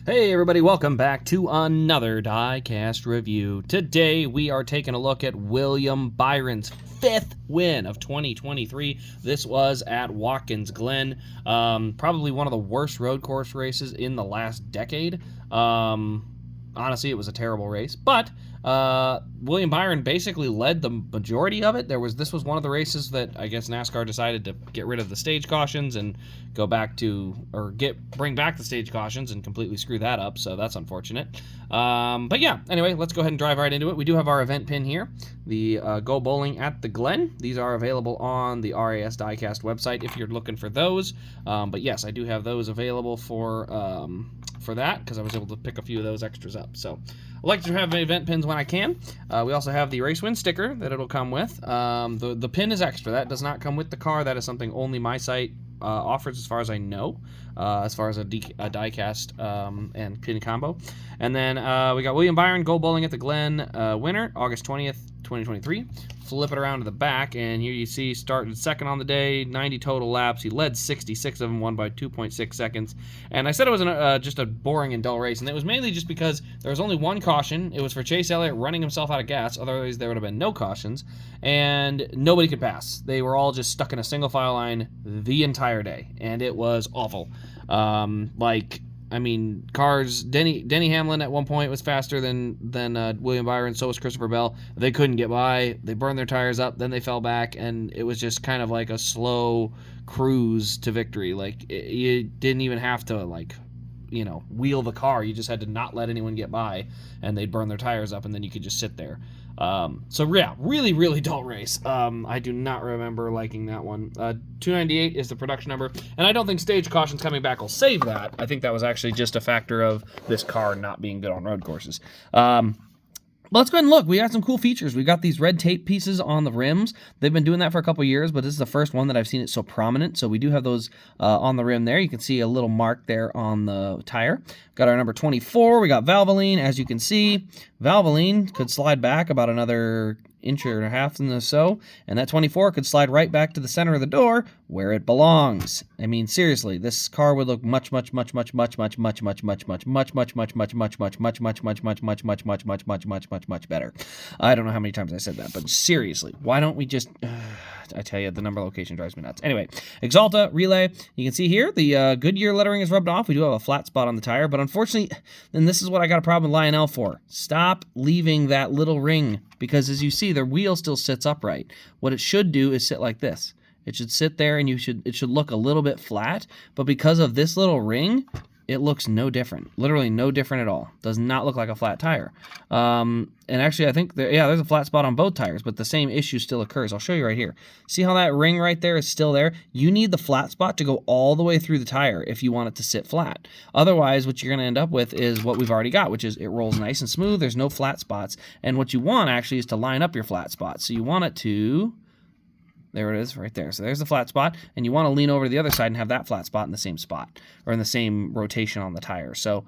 Hey everybody, welcome back to another Diecast review. Today we are taking a look at William Byron's 5th win of 2023. This was at Watkins Glen. Probably one of the worst road course races in the last decade. Honestly, it was a terrible race, but William Byron basically led the majority of it. This was one of the races that I guess NASCAR decided to get rid of the stage cautions and go back to, or bring back the stage cautions and completely screw that up, so that's unfortunate. But yeah, anyway, let's go ahead and drive right into it. We do have our event pin here, the Go Bowling at the Glen. These are available on the RAS Diecast website if you're looking for those. But yes, I do have those available for that because I was able to pick a few of those extras up. So I like to have event pins when I can. We also have the race win sticker that it'll come with. The pin is extra. That does not come with the car. That is something only my site offers as far as I know, as far as a diecast and pin combo. And then we got William Byron Go Bowling at the Glen winner, August 20th, 2023. Flip it around to the back, and here you see started second on the day, 90 total laps. He led 66 of them, won by 2.6 seconds. And I said it was just a boring and dull race, and it was mainly just because there was only one caution. It was for Chase Elliott running himself out of gas. Otherwise, there would have been no cautions, and nobody could pass. They were all just stuck in a single file line the entire day, and it was awful. Cars. Denny Hamlin at one point was faster than William Byron. So was Christopher Bell. They couldn't get by. They burned their tires up. Then they fell back, and it was just kind of like a slow cruise to victory. Like you didn't even have to wheel the car. You just had to not let anyone get by, and they'd burn their tires up, and then you could just sit there. So yeah, really, really dull race. I do not remember liking that one. 298 is the production number, and I don't think stage cautions coming back will save that. I think that was actually just a factor of this car not being good on road courses. Let's go ahead and look. We got some cool features. We got these red tape pieces on the rims. They've been doing that for a couple years, but this is the first one that I've seen it so prominent. So we do have those on the rim there. You can see a little mark there on the tire. Got our number 24. We got Valvoline. As you can see, Valvoline could slide back about another inch and a half or so, and that 24 could slide right back to the center of the door where it belongs. I mean, seriously, this car would look much better. I don't know how many times I said that, but seriously, why don't we just I tell you, the number location drives me nuts. Anyway, Exalta relay. You can see here the Goodyear lettering is rubbed off. We do have a flat spot on the tire, but unfortunately, and this is what I got a problem with Lionel for. Stop leaving that little ring, because as you see, the wheel still sits upright. What it should do is sit like this. It should sit there, and it should look a little bit flat, but because of this little ring, it looks no different. Literally no different at all. Does not look like a flat tire. And actually, I think, there's a flat spot on both tires, but the same issue still occurs. I'll show you right here. See how that ring right there is still there? You need the flat spot to go all the way through the tire if you want it to sit flat. Otherwise, what you're going to end up with is what we've already got, which is it rolls nice and smooth. There's no flat spots. And what you want, actually, is to line up your flat spots. So you want it to... There it is right there. So there's the flat spot, and you want to lean over to the other side and have that flat spot in the same spot, or in the same rotation on the tire. So,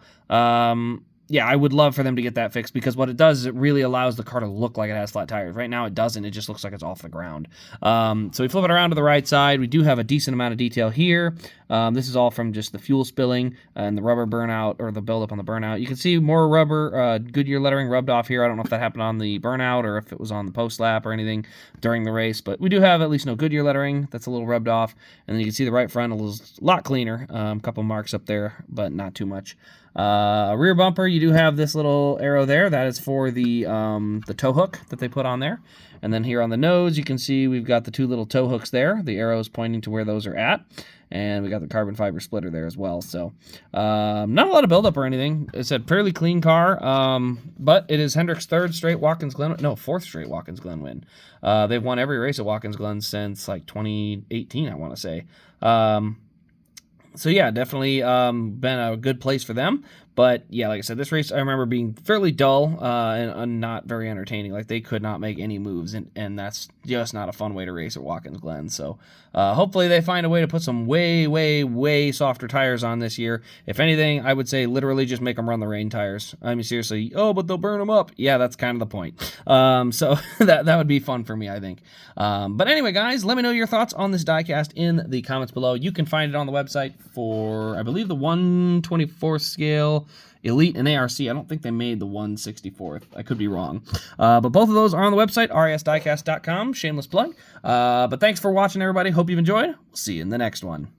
yeah, I would love for them to get that fixed, because what it does is it really allows the car to look like it has flat tires. Right now it doesn't. It just looks like it's off the ground. So we flip it around to the right side. We do have a decent amount of detail here. This is all from just the fuel spilling and the rubber burnout, or the buildup on the burnout. You can see more rubber, Goodyear lettering rubbed off here. I don't know if that happened on the burnout or if it was on the post lap or anything during the race, but we do have at least no Goodyear lettering. That's a little rubbed off. And then you can see the right front a lot cleaner. A couple marks up there, but not too much. Rear bumper, you do have this little arrow there. That is for the tow hook that they put on there. And then here on the nose, you can see we've got the two little tow hooks there. The arrows pointing to where those are at. And we got the carbon fiber splitter there as well. So not a lot of buildup or anything. It's a fairly clean car, but it is Hendrick's fourth straight Watkins Glen win. They've won every race at Watkins Glen since like 2018, I want to say. So yeah, definitely been a good place for them. But yeah, like I said, this race I remember being fairly dull and not very entertaining. Like they could not make any moves, and that's just not a fun way to race at Watkins Glen. So hopefully they find a way to put some way softer tires on this year. If anything, I would say literally just make them run the rain tires. I mean, seriously, but they'll burn them up. Yeah, that's kind of the point. So that would be fun for me, I think. But anyway, guys, let me know your thoughts on this diecast in the comments below. You can find it on the website for, I believe, the 1/24 scale Imperial, Elite, and ARC. I don't think they made the 164th. I could be wrong. But both of those are on the website, rasdiecast.com. Shameless plug. But thanks for watching, everybody. Hope you've enjoyed. We'll see you in the next one.